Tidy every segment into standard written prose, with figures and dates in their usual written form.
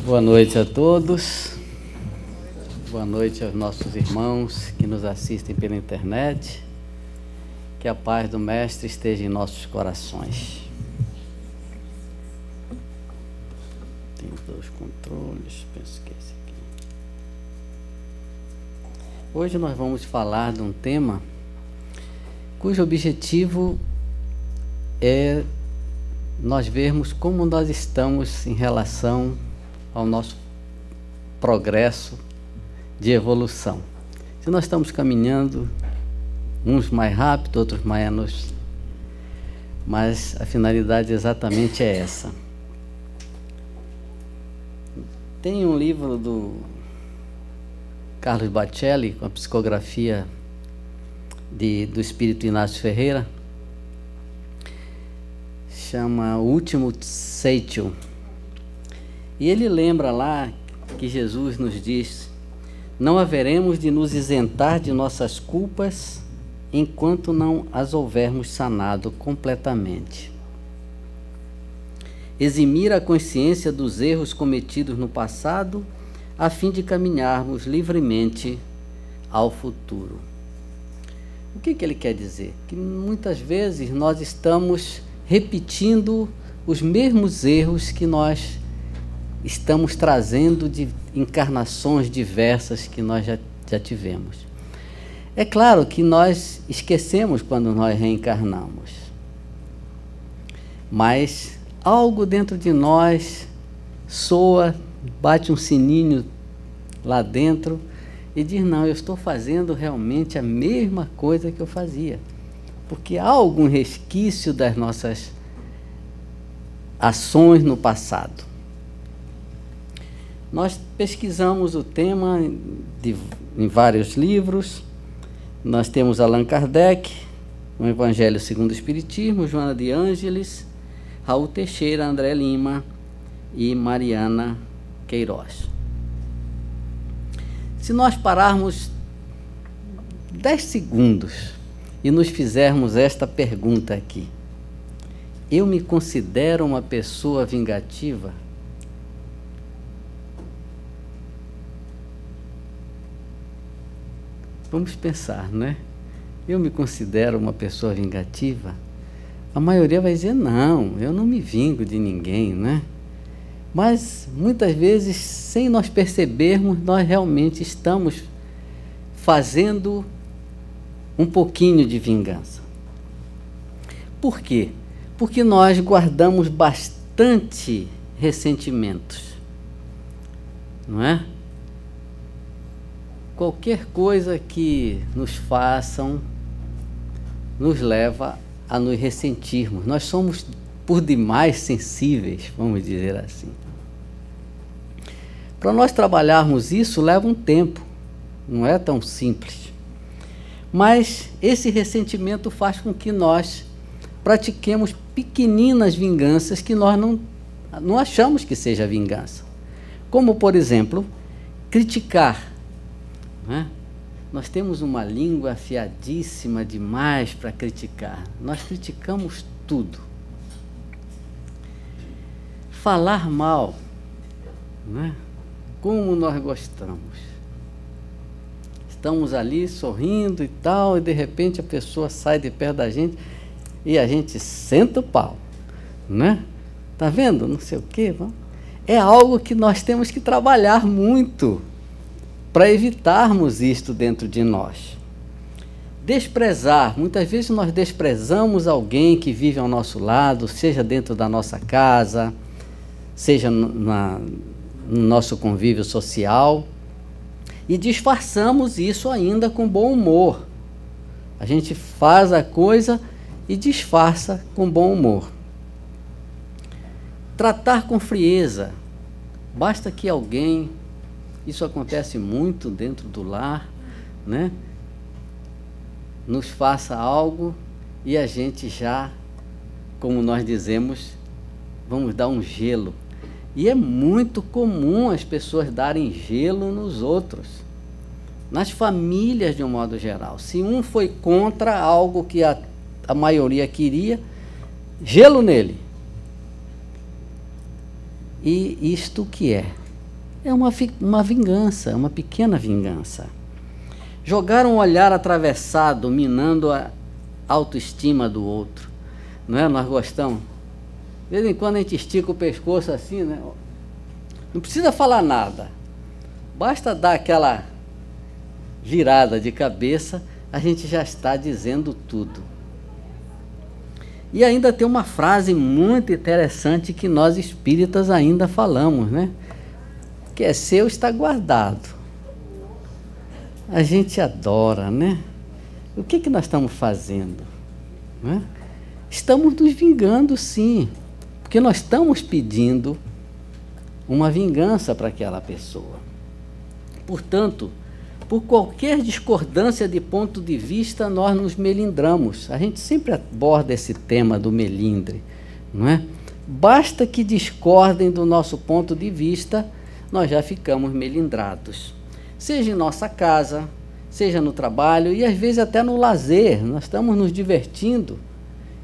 Boa noite a todos, boa noite aos nossos irmãos que nos assistem pela internet, que a paz do Mestre esteja em nossos corações. Tem dois controles, penso que é esse aqui. Hoje nós vamos falar de um tema cujo objetivo é nós vermos como nós estamos em relação ao nosso progresso de evolução. Se nós estamos caminhando, uns mais rápido, outros menos, mas a finalidade exatamente é essa. Tem um livro do Carlos Bacelli, com a psicografia do Espírito Inácio Ferreira, chama O Último Ceitil. E ele lembra lá que Jesus nos diz: não haveremos de nos isentar de nossas culpas enquanto não as houvermos sanado completamente. Eximir a consciência dos erros cometidos no passado, a fim de caminharmos livremente ao futuro. O que ele quer dizer? Que muitas vezes nós estamos repetindo os mesmos erros que nós estamos trazendo de encarnações diversas que nós já tivemos. É claro que nós esquecemos quando nós reencarnamos, mas algo dentro de nós soa, bate um sininho lá dentro e diz: não, eu estou fazendo realmente a mesma coisa que eu fazia, porque há algum resquício das nossas ações no passado. Nós pesquisamos o tema em vários livros. Nós temos Allan Kardec, o Evangelho segundo o Espiritismo, Joana de Ângeles, Raul Teixeira, André Lima e Mariana Queiroz. Se nós pararmos 10 segundos e nos fizermos esta pergunta aqui: eu me considero uma pessoa vingativa? Vamos pensar, né? Eu me considero uma pessoa vingativa? A maioria vai dizer: não, eu não me vingo de ninguém, né? Mas muitas vezes, sem nós percebermos, nós realmente estamos fazendo um pouquinho de vingança. Por quê? Porque nós guardamos bastante ressentimentos, não é? Qualquer coisa que nos façam nos leva a nos ressentirmos. Nós somos por demais sensíveis, vamos dizer assim. Para nós trabalharmos isso leva um tempo, não é tão simples. Mas esse ressentimento faz com que nós pratiquemos pequeninas vinganças que nós não achamos que seja vingança. Como, por exemplo, criticar. Nós temos uma língua afiadíssima demais para criticar. Nós criticamos tudo. Falar mal, como nós gostamos. Estamos ali sorrindo e tal, e de repente a pessoa sai de perto da gente e a gente senta o pau, né? Tá vendo? Não sei o quê. É algo que nós temos que trabalhar muito para evitarmos isto dentro de nós. Desprezar. Muitas vezes nós desprezamos alguém que vive ao nosso lado, seja dentro da nossa casa, seja no nosso convívio social, e disfarçamos isso ainda com bom humor. A gente faz a coisa e disfarça com bom humor. Tratar com frieza. Basta que alguém... Isso acontece muito dentro do lar, né? Nos faça algo e a gente já, como nós dizemos, vamos dar um gelo. E é muito comum as pessoas darem gelo nos outros, nas famílias de um modo geral. Se um foi contra algo que a maioria queria, gelo nele. E isto que é? É uma vingança, é uma pequena vingança. Jogar um olhar atravessado, minando a autoestima do outro. Não é? Nós gostamos. De vez em quando a gente estica o pescoço assim, né? Não precisa falar nada. Basta dar aquela virada de cabeça, a gente já está dizendo tudo. E ainda tem uma frase muito interessante que nós espíritas ainda falamos, né? Que é seu está guardado. A gente adora, né? O que nós estamos fazendo? Né? Estamos nos vingando, sim, porque nós estamos pedindo uma vingança para aquela pessoa. Portanto, por qualquer discordância de ponto de vista, nós nos melindramos. A gente sempre aborda esse tema do melindre, não é? Basta que discordem do nosso ponto de vista, nós já ficamos melindrados. Seja em nossa casa, seja no trabalho e às vezes até no lazer, nós estamos nos divertindo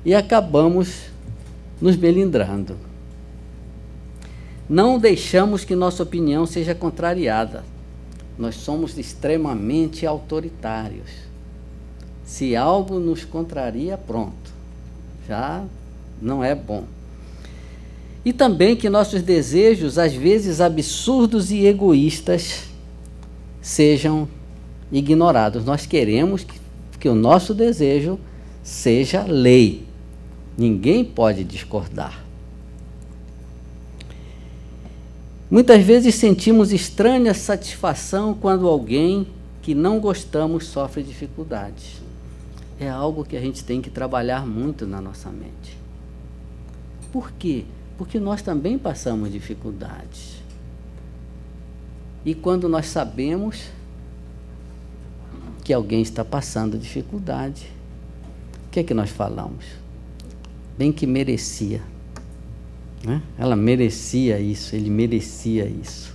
e acabamos nos melindrando. Não deixamos que nossa opinião seja contrariada. Nós somos extremamente autoritários. Se algo nos contraria, pronto, já não é bom. E também que nossos desejos, às vezes absurdos e egoístas, sejam ignorados. Nós queremos que o nosso desejo seja lei. Ninguém pode discordar. Muitas vezes sentimos estranha satisfação quando alguém que não gostamos sofre dificuldades. É algo que a gente tem que trabalhar muito na nossa mente. Por quê? Porque nós também passamos dificuldades. E quando nós sabemos que alguém está passando dificuldade, o que é que nós falamos? Bem que merecia. Né? Ela merecia isso, ele merecia isso.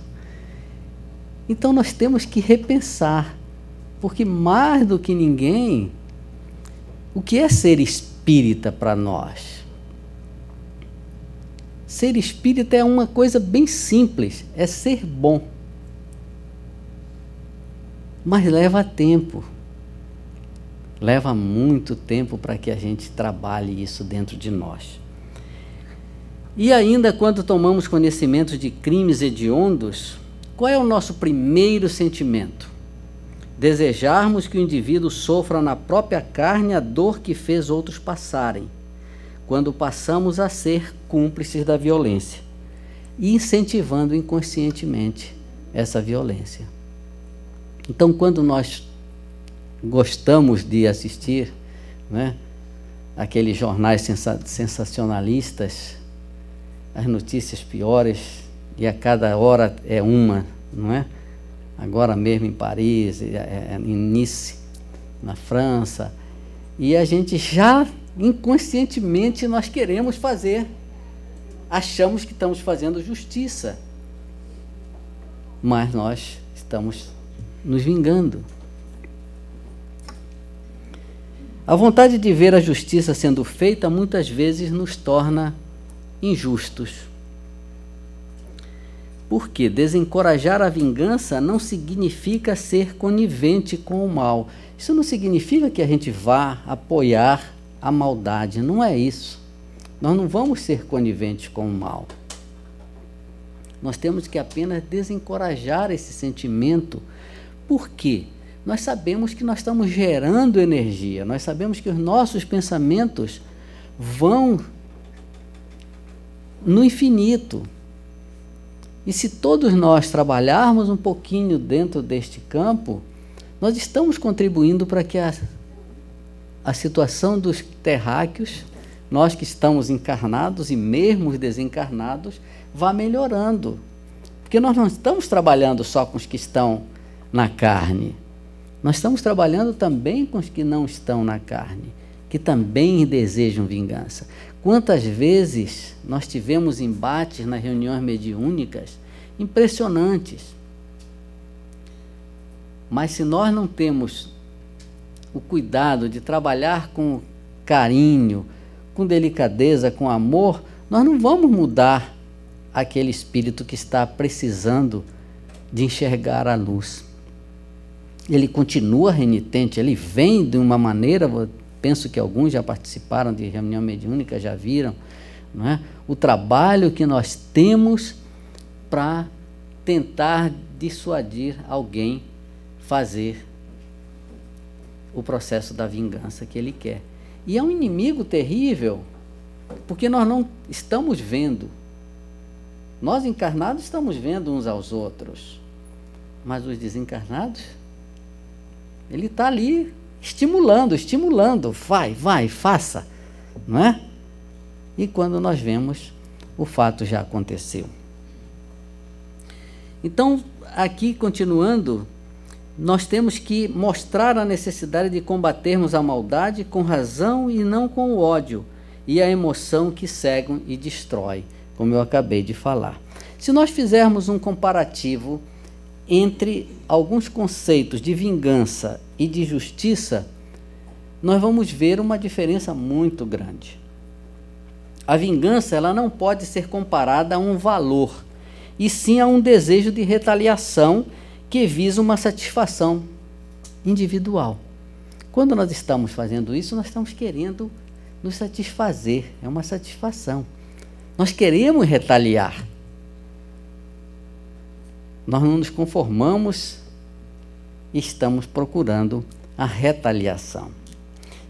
Então nós temos que repensar, porque mais do que ninguém, o que é ser espírita para nós? Ser espírita é uma coisa bem simples, é ser bom. Mas leva tempo. Leva muito tempo para que a gente trabalhe isso dentro de nós. E ainda quando tomamos conhecimento de crimes hediondos, qual é o nosso primeiro sentimento? Desejarmos que o indivíduo sofra na própria carne a dor que fez outros passarem, quando passamos a ser cúmplices da violência e incentivando inconscientemente essa violência. Então, quando nós gostamos de assistir, né, aqueles jornais sensacionalistas, as notícias piores, e a cada hora é uma, não é? Agora mesmo em Paris, em Nice, na França, e a gente já inconscientemente nós queremos fazer, achamos que estamos fazendo justiça, mas nós estamos nos vingando. A vontade de ver a justiça sendo feita muitas vezes nos torna injustos. Porque desencorajar a vingança não significa ser conivente com o mal. Isso não significa que a gente vá apoiar a maldade, não é isso. Nós não vamos ser coniventes com o mal. Nós temos que apenas desencorajar esse sentimento. Por quê? Nós sabemos que nós estamos gerando energia, nós sabemos que os nossos pensamentos vão no infinito. E se todos nós trabalharmos um pouquinho dentro deste campo, nós estamos contribuindo para que a situação dos terráqueos, nós que estamos encarnados e mesmo os desencarnados, vá melhorando. Porque nós não estamos trabalhando só com os que estão na carne. Nós estamos trabalhando também com os que não estão na carne, que também desejam vingança. Quantas vezes nós tivemos embates nas reuniões mediúnicas impressionantes. Mas se nós não temos o cuidado de trabalhar com carinho, com delicadeza, com amor, nós não vamos mudar aquele espírito que está precisando de enxergar a luz. Ele continua renitente, ele vem de uma maneira, penso que alguns já participaram de reunião mediúnica, já viram, não é? O trabalho que nós temos para tentar dissuadir alguém fazer o processo da vingança que ele quer. E é um inimigo terrível, porque nós não estamos vendo. Nós encarnados estamos vendo uns aos outros, mas os desencarnados, ele está ali estimulando, vai, faça, não é? E quando nós vemos, o fato já aconteceu. Então, aqui continuando, nós temos que mostrar a necessidade de combatermos a maldade com razão e não com o ódio e a emoção que cegam e destrói, como eu acabei de falar. Se nós fizermos um comparativo entre alguns conceitos de vingança e de justiça, nós vamos ver uma diferença muito grande. A vingança, ela não pode ser comparada a um valor, e sim a um desejo de retaliação que visa uma satisfação individual. Quando nós estamos fazendo isso, nós estamos querendo nos satisfazer, é uma satisfação. Nós queremos retaliar. Nós não nos conformamos e estamos procurando a retaliação.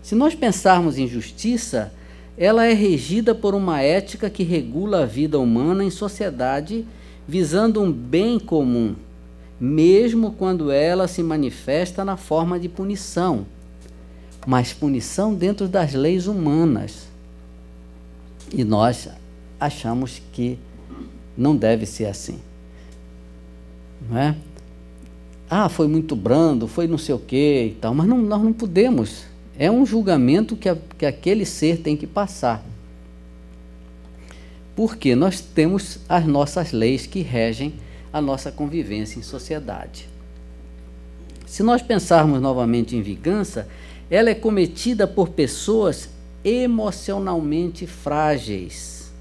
Se nós pensarmos em justiça, ela é regida por uma ética que regula a vida humana em sociedade, visando um bem comum, mesmo quando ela se manifesta na forma de punição, mas punição dentro das leis humanas. E nós achamos que não deve ser assim, não é? Ah, foi muito brando, foi não sei o quê e tal, mas nós não podemos. É um julgamento que aquele ser tem que passar. Porque nós temos as nossas leis que regem a nossa convivência em sociedade. Se nós pensarmos novamente em vingança, ela é cometida por pessoas emocionalmente frágeis,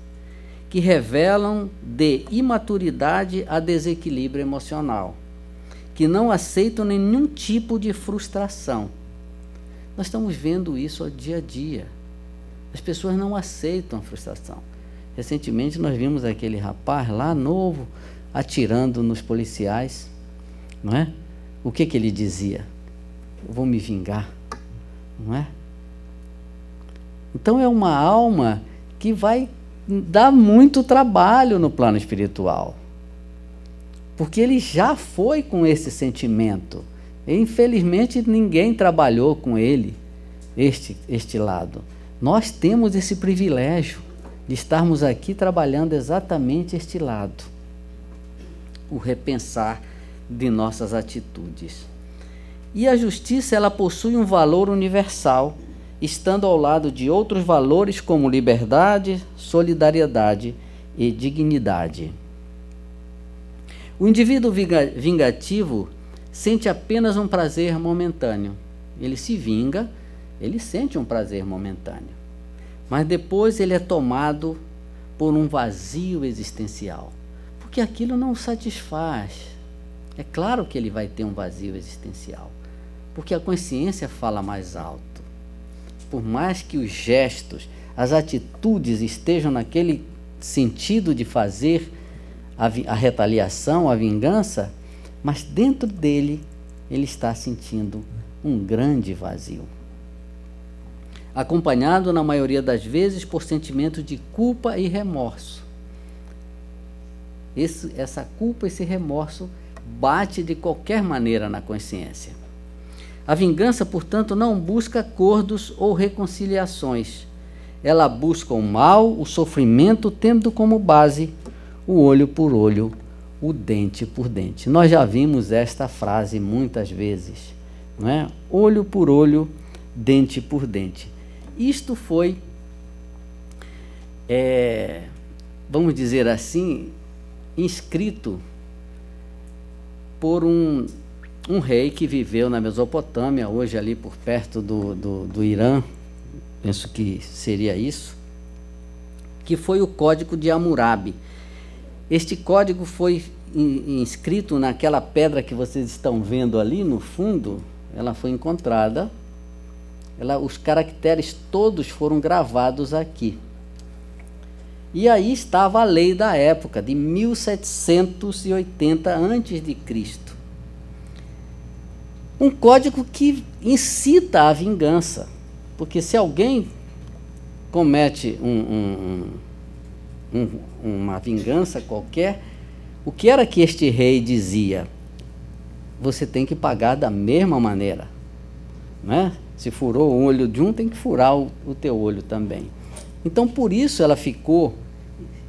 que revelam de imaturidade a desequilíbrio emocional, que não aceitam nenhum tipo de frustração. Nós estamos vendo isso ao dia a dia. As pessoas não aceitam a frustração. Recentemente nós vimos aquele rapaz lá novo atirando nos policiais, não é? O que ele dizia? Eu vou me vingar, não é? Então é uma alma que vai dar muito trabalho no plano espiritual, porque ele já foi com esse sentimento. E, infelizmente, ninguém trabalhou com ele, este lado. Nós temos esse privilégio de estarmos aqui trabalhando exatamente este lado, o repensar de nossas atitudes. E a justiça, ela possui um valor universal, estando ao lado de outros valores como liberdade, solidariedade e dignidade. O indivíduo vingativo sente apenas um prazer momentâneo. Ele se vinga, ele sente um prazer momentâneo. Mas depois ele é tomado por um vazio existencial, porque aquilo não o satisfaz. É claro que ele vai ter um vazio existencial, porque a consciência fala mais alto. Por mais que os gestos, as atitudes estejam naquele sentido de fazer a retaliação, a vingança, mas dentro dele, ele está sentindo um grande vazio, acompanhado, na maioria das vezes, por sentimentos de culpa e remorso. Essa culpa, esse remorso, bate de qualquer maneira na consciência. A vingança, portanto, não busca acordos ou reconciliações. Ela busca o mal, o sofrimento, tendo como base o olho por olho, o dente por dente. Nós já vimos esta frase muitas vezes, não é? Olho por olho, dente por dente. Isto foi, vamos dizer assim, inscrito por um rei que viveu na Mesopotâmia, hoje ali por perto do Irã, penso que seria isso, que foi o Código de Hammurabi. Este código foi inscrito naquela pedra que vocês estão vendo ali no fundo, ela foi encontrada, os caracteres todos foram gravados aqui. E aí estava a lei da época, de 1780 a.C. Um código que incita a vingança, porque se alguém comete uma vingança qualquer, o que era que este rei dizia? Você tem que pagar da mesma maneira, né? Se furou o olho de um, tem que furar o teu olho também. Então, por isso ela ficou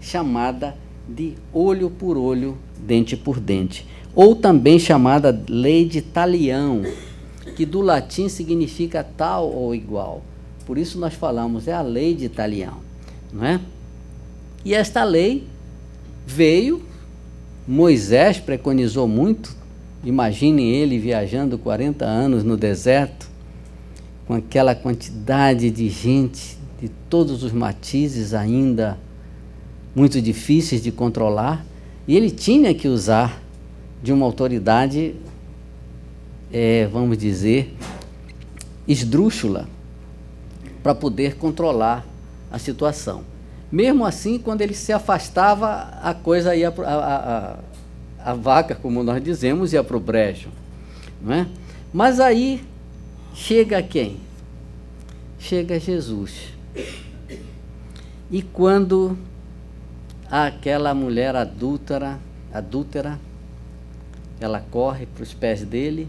chamada de olho por olho, dente por dente, ou também chamada lei de talião, que do latim significa tal ou igual. Por isso nós falamos, é a lei de talião, não é? E esta lei veio, Moisés preconizou muito, imaginem ele viajando 40 anos no deserto, com aquela quantidade de gente, de todos os matizes ainda muito difíceis de controlar, e ele tinha que usar de uma autoridade, vamos dizer, esdrúxula, para poder controlar a situação. Mesmo assim, quando ele se afastava, a coisa ia a vaca, como nós dizemos, ia para o brejo, não é? Mas aí chega quem? Chega Jesus. E quando aquela mulher adúltera, ela corre para os pés dele,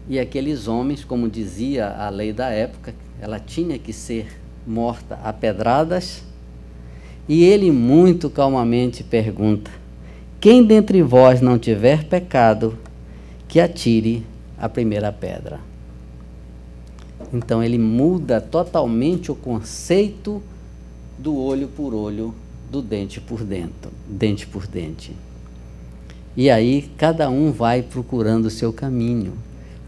e aqueles homens, como dizia a lei da época, ela tinha que ser morta a pedradas, e ele muito calmamente pergunta: quem dentre vós não tiver pecado, que atire a primeira pedra. Então ele muda totalmente o conceito do olho por olho, do dente por dente. E aí cada um vai procurando o seu caminho.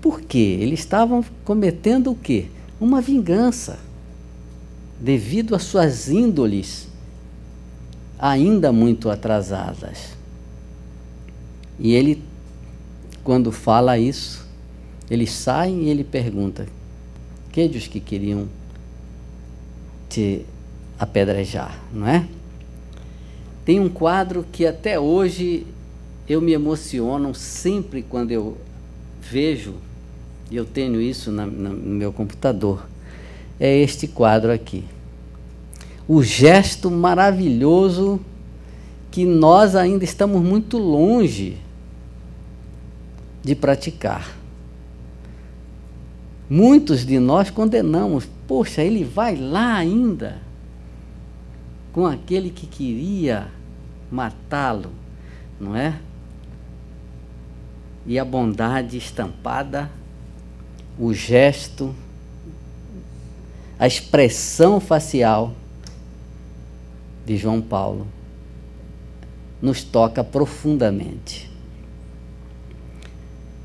Por quê? Eles estavam cometendo o quê? Uma vingança, devido às suas índoles ainda muito atrasadas. E ele, quando fala isso, eles saem e ele pergunta: que dos que queriam te apedrejar, não é? Tem um quadro que até hoje eu me emociono sempre quando eu vejo, e eu tenho isso no meu computador, é este quadro aqui. O gesto maravilhoso que nós ainda estamos muito longe de praticar. Muitos de nós condenamos, poxa, ele vai lá ainda com aquele que queria matá-lo, não é? E a bondade estampada, o gesto, a expressão facial de João Paulo nos toca profundamente.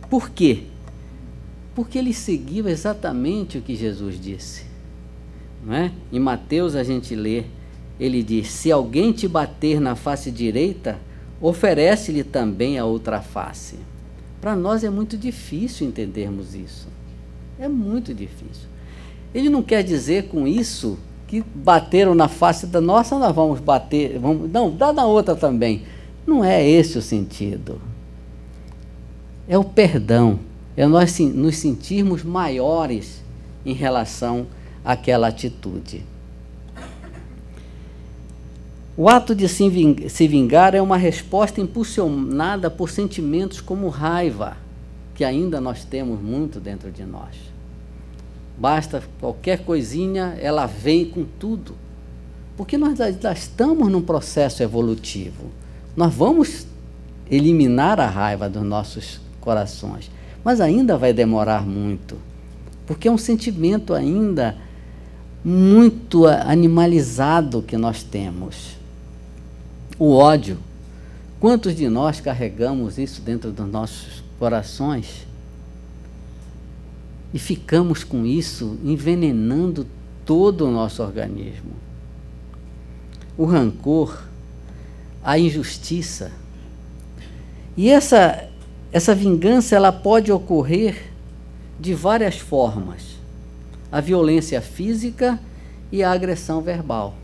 Por quê? Porque ele seguiu exatamente o que Jesus disse, não é? Em Mateus a gente lê, ele diz: se alguém te bater na face direita, oferece-lhe também a outra face. Para nós é muito difícil entendermos isso. É muito difícil. Ele não quer dizer com isso que bateram na face da nossa, nós vamos bater, não, dá na outra também. Não é esse o sentido. É o perdão. É nós nos sentirmos maiores em relação àquela atitude. O ato de se vingar é uma resposta impulsionada por sentimentos como raiva, que ainda nós temos muito dentro de nós. Basta qualquer coisinha, ela vem com tudo. Porque nós já estamos num processo evolutivo. Nós vamos eliminar a raiva dos nossos corações, mas ainda vai demorar muito, porque é um sentimento ainda muito animalizado que nós temos. O ódio, quantos de nós carregamos isso dentro dos nossos corações e ficamos com isso envenenando todo o nosso organismo? O rancor, a injustiça, E essa vingança ela pode ocorrer de várias formas. A violência física e a agressão verbal.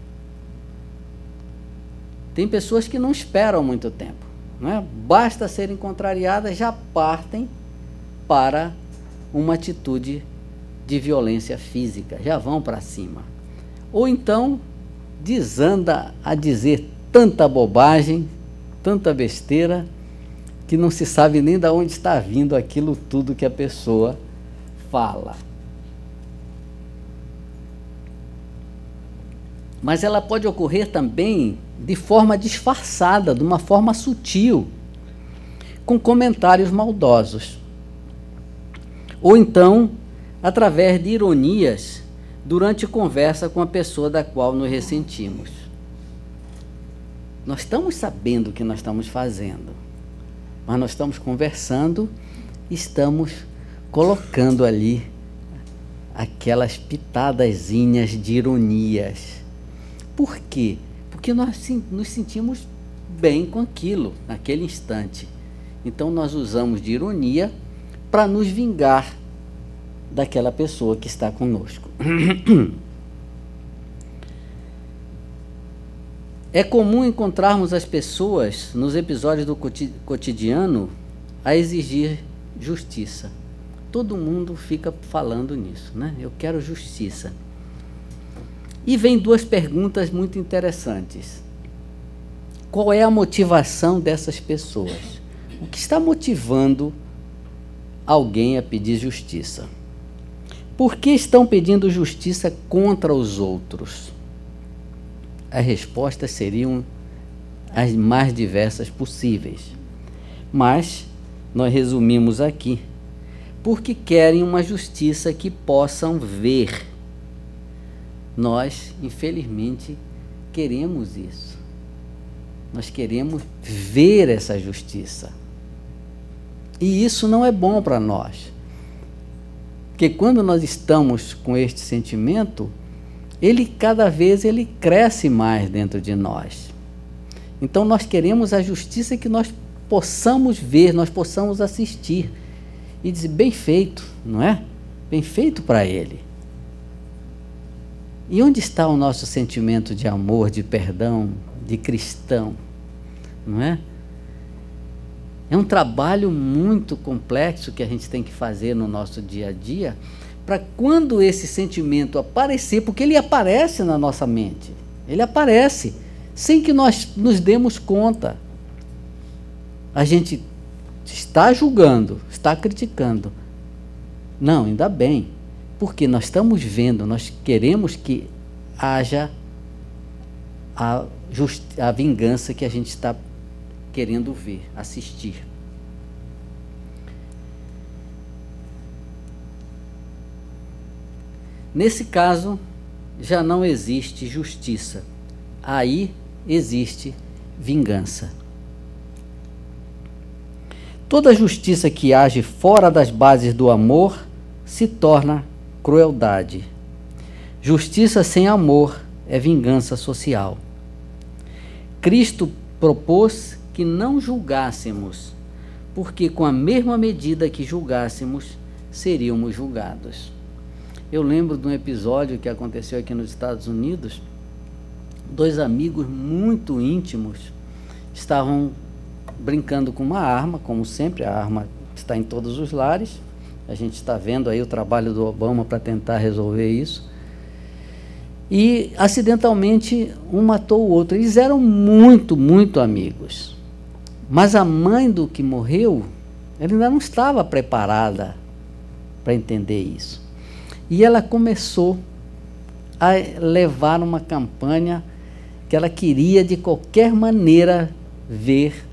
Tem pessoas que não esperam muito tempo, né? Basta serem contrariadas, já partem para uma atitude de violência física, já vão para cima. Ou então desanda a dizer tanta bobagem, tanta besteira, que não se sabe nem de onde está vindo aquilo tudo que a pessoa fala. Mas ela pode ocorrer também de forma disfarçada, de uma forma sutil, com comentários maldosos. Ou então, através de ironias durante conversa com a pessoa da qual nos ressentimos. Nós estamos sabendo o que nós estamos fazendo, mas nós estamos conversando, estamos colocando ali aquelas pitadazinhas de ironias. Por quê? Porque nós nos sentimos bem com aquilo, naquele instante. Então nós usamos de ironia para nos vingar daquela pessoa que está conosco. É comum encontrarmos as pessoas, nos episódios do cotidiano, a exigir justiça. Todo mundo fica falando nisso, né? Eu quero justiça. E vem duas perguntas muito interessantes. Qual é a motivação dessas pessoas? O que está motivando alguém a pedir justiça? Por que estão pedindo justiça contra os outros? As respostas seriam as mais diversas possíveis. Mas nós resumimos aqui. Porque querem uma justiça que possam ver. Nós, infelizmente, queremos isso. Nós queremos ver essa justiça. E isso não é bom para nós. Porque quando nós estamos com este sentimento, cada vez ele cresce mais dentro de nós. Então nós queremos a justiça que nós possamos ver, nós possamos assistir. E dizer, bem feito, não é? Bem feito para ele. E onde está o nosso sentimento de amor, de perdão, de cristão? Não é? É um trabalho muito complexo que a gente tem que fazer no nosso dia a dia, para quando esse sentimento aparecer, porque ele aparece na nossa mente, ele aparece, sem que nós nos demos conta. A gente está julgando, está criticando. Não, ainda bem, porque nós estamos vendo, nós queremos que haja a vingança que a gente está querendo ver, assistir. Nesse caso, já não existe justiça. Aí existe vingança. Toda justiça que age fora das bases do amor se torna crueldade. Justiça sem amor é vingança social. Cristo propôs que não julgássemos, porque com a mesma medida que julgássemos, seríamos julgados. Eu lembro de um episódio que aconteceu aqui nos Estados Unidos. Dois amigos muito íntimos estavam brincando com uma arma, como sempre, a arma está em todos os lares. A gente está vendo aí o trabalho do Obama para tentar resolver isso. E, acidentalmente, um matou o outro. Eles eram muito, muito amigos. Mas a mãe do que morreu, ela ainda não estava preparada para entender isso. E ela começou a levar uma campanha que ela queria, de qualquer maneira, ver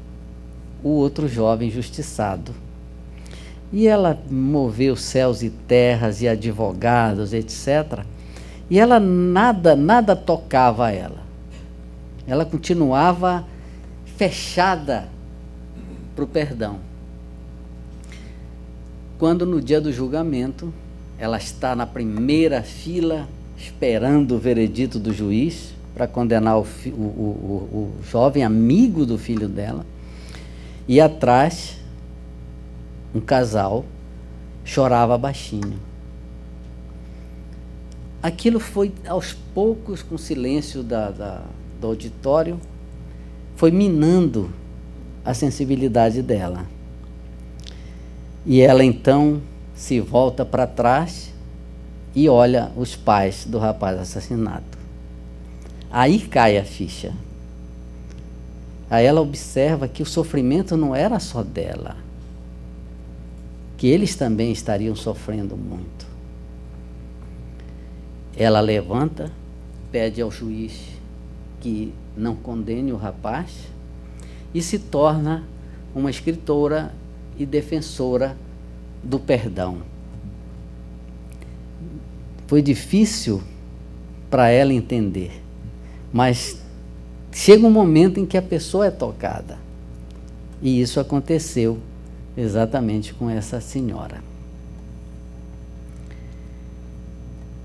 o outro jovem justiçado. E ela moveu céus e terras e advogados, etc. E ela nada tocava ela. Ela continuava fechada para o perdão. Quando no dia do julgamento, ela está na primeira fila, esperando o veredito do juiz para condenar o jovem amigo do filho dela. E atrás, um casal chorava baixinho. Aquilo foi, aos poucos, com o silêncio do auditório, foi minando a sensibilidade dela. E ela, então, se volta para trás e olha os pais do rapaz assassinado. Aí cai a ficha. Aí ela observa que o sofrimento não era só dela, que eles também estariam sofrendo muito. Ela levanta, pede ao juiz que não condene o rapaz e se torna uma escritora e defensora do perdão. Foi difícil para ela entender, mas chega um momento em que a pessoa é tocada. E isso aconteceu exatamente com essa senhora.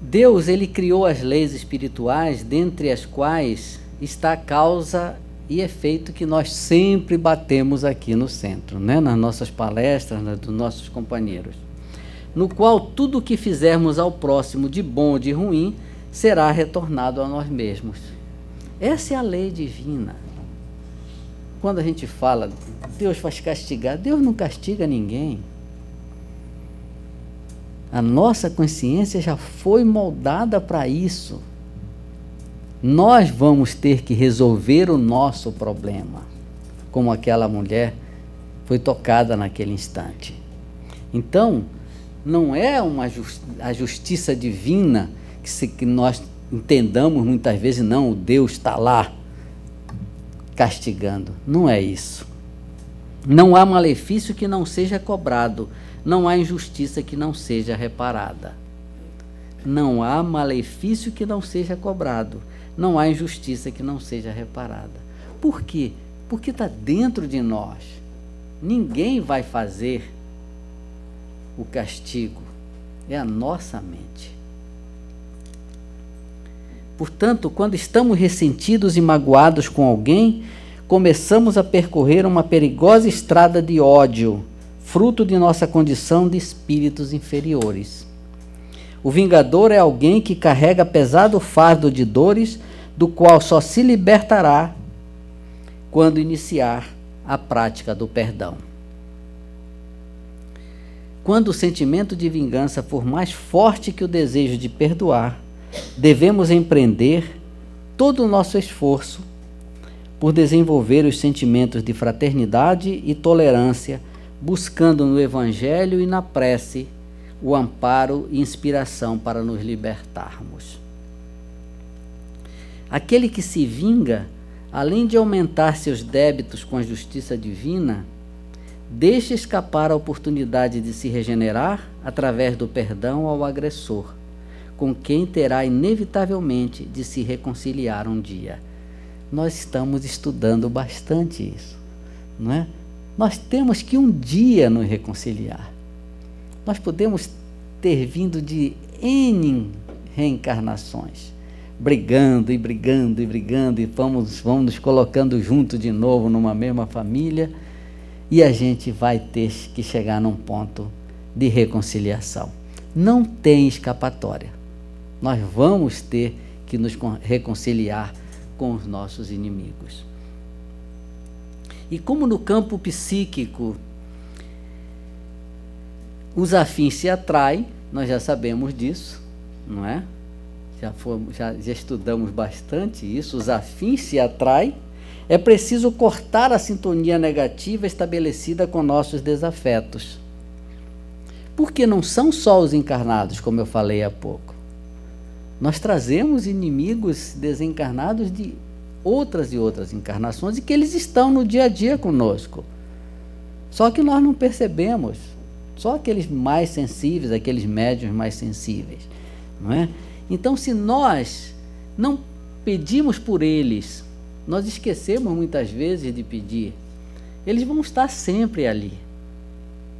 Deus, ele criou as leis espirituais, dentre as quais está a causa e efeito que nós sempre batemos aqui no centro, né? Nas nossas palestras, dos nossos companheiros, no qual tudo o que fizermos ao próximo de bom ou de ruim será retornado a nós mesmos. Essa é a lei divina. Quando a gente fala, Deus vai castigar, Deus não castiga ninguém. A nossa consciência já foi moldada para isso. Nós vamos ter que resolver o nosso problema, como aquela mulher foi tocada naquele instante. Então, não é a justiça divina que nós entendamos muitas vezes, não, o Deus está lá castigando. Não é isso. Não há malefício que não seja cobrado, não há injustiça que não seja reparada. Não há malefício que não seja cobrado, não há injustiça que não seja reparada. Por quê? Porque está dentro de nós. Ninguém vai fazer o castigo, é a nossa mente. Portanto, quando estamos ressentidos e magoados com alguém, começamos a percorrer uma perigosa estrada de ódio, fruto de nossa condição de espíritos inferiores. O vingador é alguém que carrega pesado fardo de dores, do qual só se libertará quando iniciar a prática do perdão. Quando o sentimento de vingança for mais forte que o desejo de perdoar, devemos empreender todo o nosso esforço por desenvolver os sentimentos de fraternidade e tolerância, buscando no Evangelho e na prece o amparo e inspiração para nos libertarmos. Aquele que se vinga, além de aumentar seus débitos com a justiça divina, deixa escapar a oportunidade de se regenerar através do perdão ao agressor, com quem terá inevitavelmente de se reconciliar um dia. Nós estamos estudando bastante isso, não é? Nós temos que um dia nos reconciliar. Nós podemos ter vindo de N reencarnações, brigando e brigando e brigando, e vamos nos colocando juntos de novo numa mesma família, e a gente vai ter que chegar num ponto de reconciliação. Não tem escapatória. Nós vamos ter que nos reconciliar com os nossos inimigos. E como no campo psíquico os afins se atraem, nós já sabemos disso, não é? Já estudamos bastante isso, os afins se atraem, é preciso cortar a sintonia negativa estabelecida com nossos desafetos. Porque não são só os encarnados, como eu falei há pouco. Nós trazemos inimigos desencarnados de outras e outras encarnações e que eles estão no dia a dia conosco. Só que nós não percebemos. Só aqueles mais sensíveis, aqueles médiuns mais sensíveis, não é? Então, se nós não pedimos por eles, nós esquecemos muitas vezes de pedir, eles vão estar sempre ali,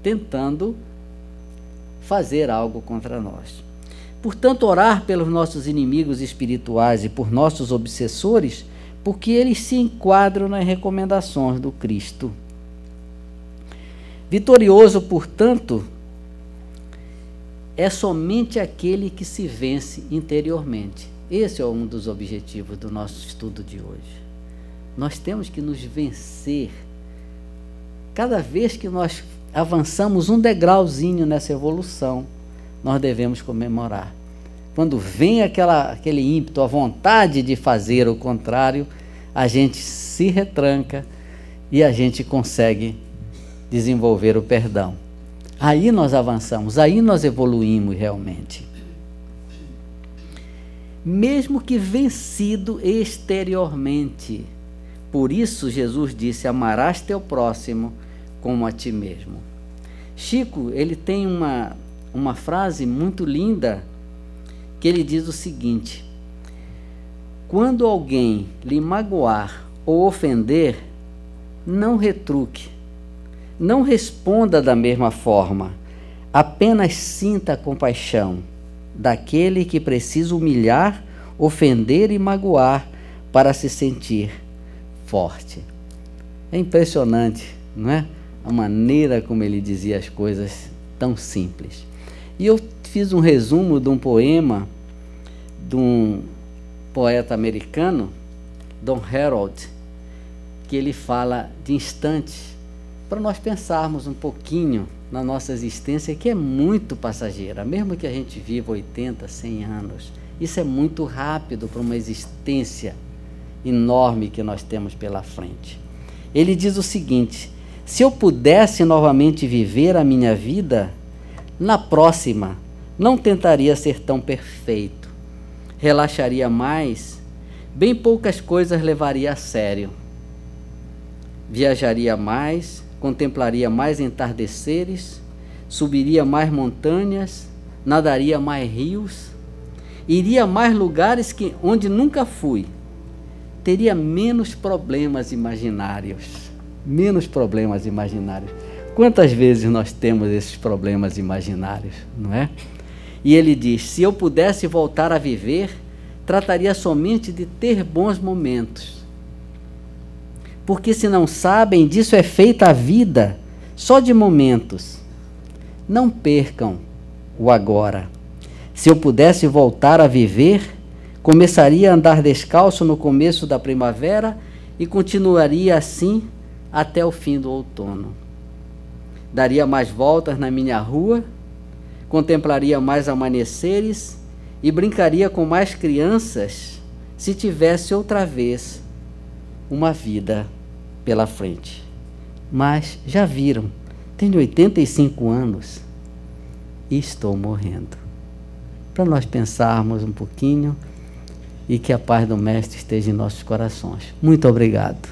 tentando fazer algo contra nós. Portanto, orar pelos nossos inimigos espirituais e por nossos obsessores, porque eles se enquadram nas recomendações do Cristo. Vitorioso, portanto, é somente aquele que se vence interiormente. Esse é um dos objetivos do nosso estudo de hoje. Nós temos que nos vencer. Cada vez que nós avançamos um degrauzinho nessa evolução, nós devemos comemorar. Quando vem aquele ímpeto, a vontade de fazer o contrário, a gente se retranca e a gente consegue desenvolver o perdão. Aí nós avançamos, aí nós evoluímos realmente. Mesmo que vencido exteriormente. Por isso Jesus disse: amarás teu próximo como a ti mesmo. Chico, ele tem uma frase muito linda, que ele diz o seguinte: quando alguém lhe magoar ou ofender, não retruque, não responda da mesma forma, apenas sinta a compaixão daquele que precisa humilhar, ofender e magoar para se sentir forte. É impressionante, não é? A maneira como ele dizia as coisas tão simples. E eu fiz um resumo de um poema de um poeta americano, Don Harold, que ele fala de instantes, para nós pensarmos um pouquinho na nossa existência, que é muito passageira, mesmo que a gente viva 80, 100 anos. Isso é muito rápido para uma existência enorme que nós temos pela frente. Ele diz o seguinte: se eu pudesse novamente viver a minha vida, na próxima não tentaria ser tão perfeito, relaxaria mais, bem poucas coisas levaria a sério, viajaria mais, contemplaria mais entardeceres, subiria mais montanhas, nadaria mais rios, iria a mais lugares onde nunca fui, teria menos problemas imaginários. Menos problemas imaginários. Quantas vezes nós temos esses problemas imaginários, não é? E ele diz: se eu pudesse voltar a viver, trataria somente de ter bons momentos. Porque se não sabem, disso é feita a vida, só de momentos. Não percam o agora. Se eu pudesse voltar a viver, começaria a andar descalço no começo da primavera e continuaria assim até o fim do outono. Daria mais voltas na minha rua, contemplaria mais amanheceres e brincaria com mais crianças se tivesse outra vez uma vida pela frente. Mas já viram, tenho 85 anos e estou morrendo. Para nós pensarmos um pouquinho e que a paz do Mestre esteja em nossos corações. Muito obrigado.